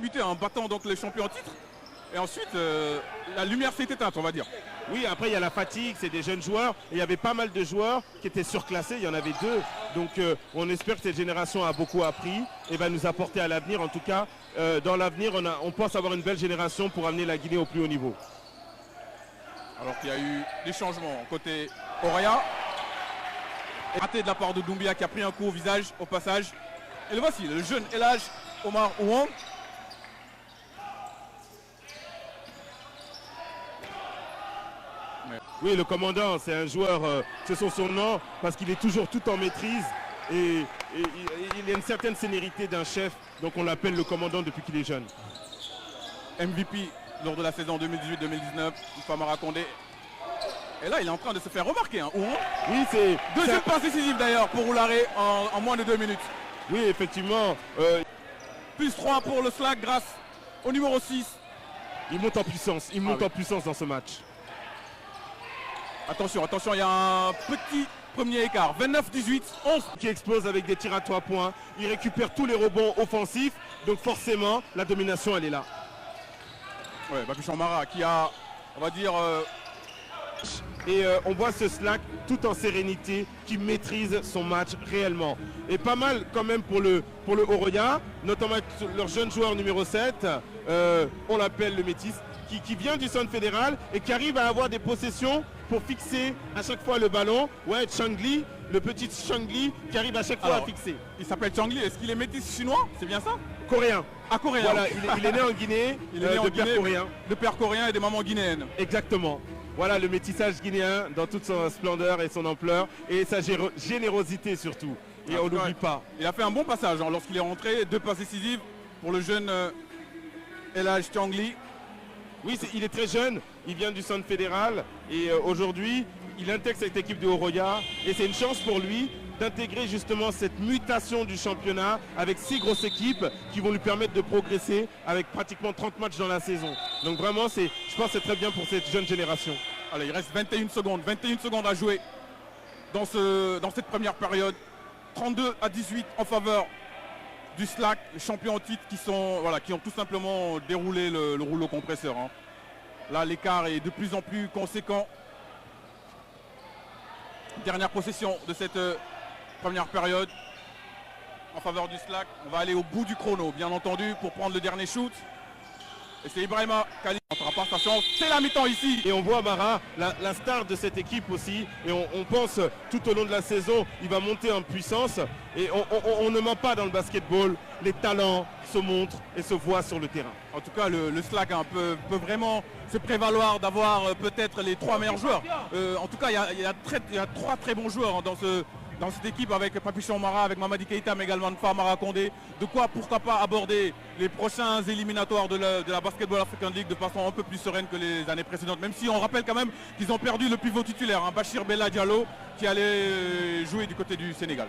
débuté en battant donc les champions en titre. Et ensuite, la lumière s'est éteinte, on va dire. Oui, après il y a la fatigue, c'est des jeunes joueurs. Et il y avait pas mal de joueurs qui étaient surclassés, il y en avait deux. Donc on espère que cette génération a beaucoup appris et va nous apporter à l'avenir. En tout cas, dans l'avenir, on pense avoir une belle génération pour amener la Guinée au plus haut niveau. Alors qu'il y a eu des changements côté Oroya. Raté de la part de Doumbia qui a pris un coup au visage au passage. Et le voici, le jeune El Hadj Omar Ouang. Oui, le commandant, c'est un joueur, c'est son nom, parce qu'il est toujours tout en maîtrise et il a une certaine sénérité d'un chef, donc on l'appelle le commandant depuis qu'il est jeune. MVP lors de la saison 2018-2019, Famara Condé. Et là, il est en train de se faire remarquer. Hein. Oui, c'est... Deuxième passe décisive d'ailleurs pour Oularé en moins de 2 minutes. Oui, effectivement. Plus 3 pour le Slack grâce au numéro 6. Il monte en puissance, en puissance dans ce match. Attention, attention, il y a un petit premier écart. 29-18, 11. Qui explose avec des tirs à 3 points. Il récupère tous les rebonds offensifs. Donc forcément, la domination, elle est là. Ouais, Papichon Mara qui a, on va dire... Et on voit ce Slack tout en sérénité, qui maîtrise son match réellement. Et pas mal quand même pour le Oroya, notamment leur jeune joueur numéro 7, on l'appelle le Métis, qui vient du centre fédéral et qui arrive à avoir des possessions pour fixer à chaque fois le ballon. Ouais, Changli, le petit Changli qui arrive à chaque fois à fixer. Il s'appelle Changli, est-ce qu'il est métis chinois? C'est bien ça? Coréen. Ah, coréen. Voilà, il est né en Guinée, il est né en Guinée, père coréen. De père coréen et des mamans guinéennes. Exactement. Voilà le métissage guinéen dans toute son splendeur et son ampleur et sa générosité surtout. Et on n'oublie pas. Il a fait un bon passage hein, lorsqu'il est rentré. 2 passes décisives pour le jeune El Hadj Changli. Oui, il est très jeune. Il vient du centre fédéral et aujourd'hui, il intègre cette équipe de Oroya. Et c'est une chance pour lui d'intégrer justement cette mutation du championnat avec 6 grosses équipes qui vont lui permettre de progresser avec pratiquement 30 matchs dans la saison. Donc vraiment, je pense que c'est très bien pour cette jeune génération. Allez, il reste 21 secondes à jouer dans cette première période. 32-18 en faveur du Slack, les champions en titre qui ont tout simplement déroulé le rouleau compresseur. Hein. Là, l'écart est de plus en plus conséquent. Dernière possession de cette première période en faveur du Slack. On va aller au bout du chrono, bien entendu, pour prendre le dernier shoot. Et c'est Ibrahima Khalid qui n'entrera pas sa chance. C'est la mi-temps ici. Et on voit Mara, la star de cette équipe aussi. Et on pense tout au long de la saison, il va monter en puissance. Et on ne ment pas dans le basketball. Les talents se montrent et se voient sur le terrain. En tout cas, le Slack hein, peut vraiment se prévaloir d'avoir peut-être les 3 meilleurs joueurs. En tout cas, il y a 3 très bons joueurs hein, dans cette équipe avec Papichon Mara, avec Mamadi Keita, mais également Famara Condé. De quoi, pourquoi pas, aborder les prochains éliminatoires de la Basketball African League de façon un peu plus sereine que les années précédentes. Même si on rappelle quand même qu'ils ont perdu le pivot titulaire, hein, Bachir Bella Diallo, qui allait jouer du côté du Sénégal.